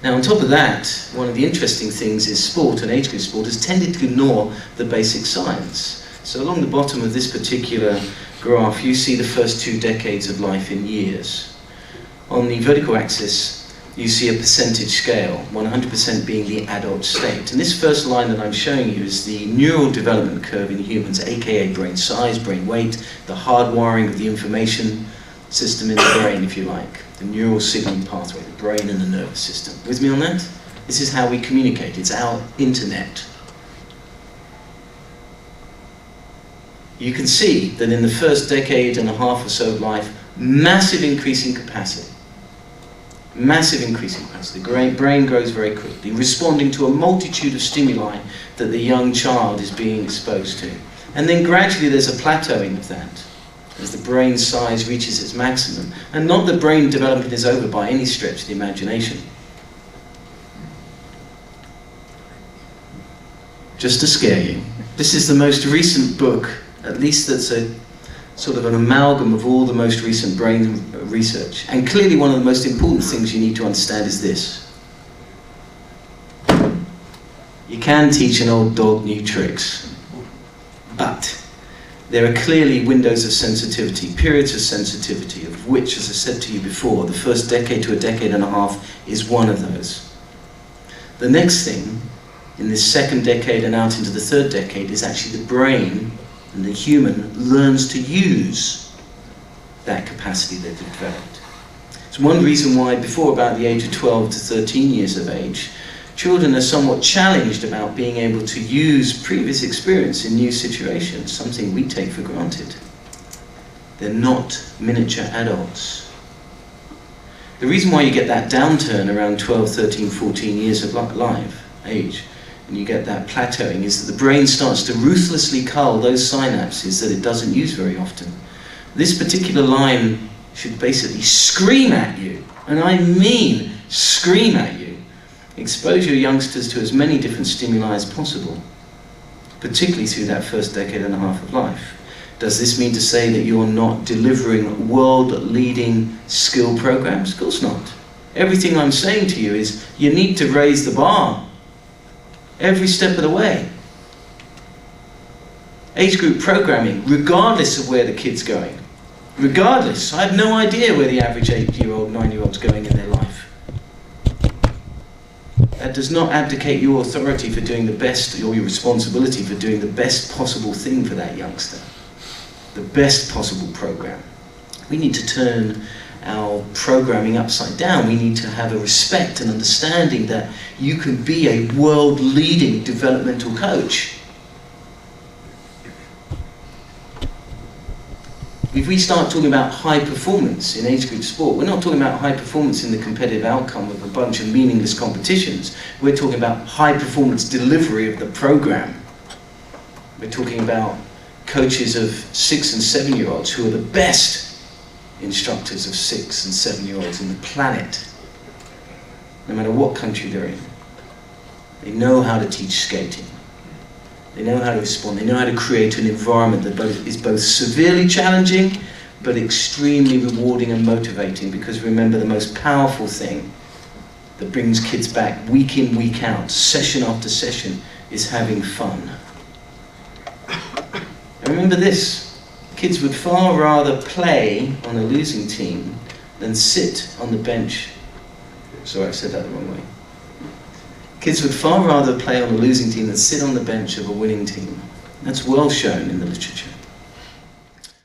Now, on top of that, one of the interesting things is sport, and age group sport, has tended to ignore the basic science. So along the bottom of this particular graph, you see the first 2 decades of life in years. On the vertical axis, you see a percentage scale, 100% being the adult state. And this first line that I'm showing you is the neural development curve in humans, aka brain size, brain weight, the hardwiring of the information system in the brain, if you like, the neural signaling pathway, the brain and the nervous system. With me on that? This is how we communicate. It's our internet. You can see that in the first decade and a half or so of life, massive increase in capacity. Massive increase in capacity. The brain grows very quickly, responding to a multitude of stimuli that the young child is being exposed to. And then gradually there's a plateauing of that as the brain size reaches its maximum. And not that brain development is over by any stretch of the imagination. Just to scare you, this is the most recent book, at least that's a sort of an amalgam of all the most recent brain research. And clearly one of the most important things you need to understand is this. You can teach an old dog new tricks, but there are clearly windows of sensitivity, periods of sensitivity, of which, as I said to you before, the first decade to a decade and a half is one of those. The next thing, in this second decade and out into the third decade, is actually the brain and the human learns to use that capacity they've developed. It's one reason why before about the age of 12 to 13 years of age, children are somewhat challenged about being able to use previous experience in new situations, something we take for granted. They're not miniature adults. The reason why you get that downturn around 12, 13, 14 years of life, age, and you get that plateauing, is that the brain starts to ruthlessly cull those synapses that it doesn't use very often. This particular line should basically scream at you, and I mean scream at you. Expose your youngsters to as many different stimuli as possible, particularly through that first decade and a half of life. Does this mean to say that you're not delivering world-leading skill programs? Of course not. Everything I'm saying to you is you need to raise the bar every step of the way. Age group programming, regardless of where the kid's going. Regardless, I have no idea where the average 8-year-old, 9-year-old's going in their life. That does not abdicate your authority for doing the best, or your responsibility for doing the best possible thing for that youngster. The best possible program. We need to turn our programming upside down. We need to have a respect and understanding that you can be a world-leading developmental coach. If we start talking about high performance in age group sport, we're not talking about high performance in the competitive outcome of a bunch of meaningless competitions. We're talking about high performance delivery of the program. We're talking about coaches of 6 and 7-year-olds who are the best instructors of 6 and 7-year-olds in the planet, no matter what country they're in. They know how to teach skating. They know how to respond. They know how to create an environment that is both severely challenging but extremely rewarding and motivating, because remember, the most powerful thing that brings kids back week in, week out, session after session, is having fun. And remember this. Kids would far rather play on a losing team than sit on the bench. Sorry, I said that the wrong way. Kids would far rather play on a losing team than sit on the bench of a winning team. That's well shown in the literature.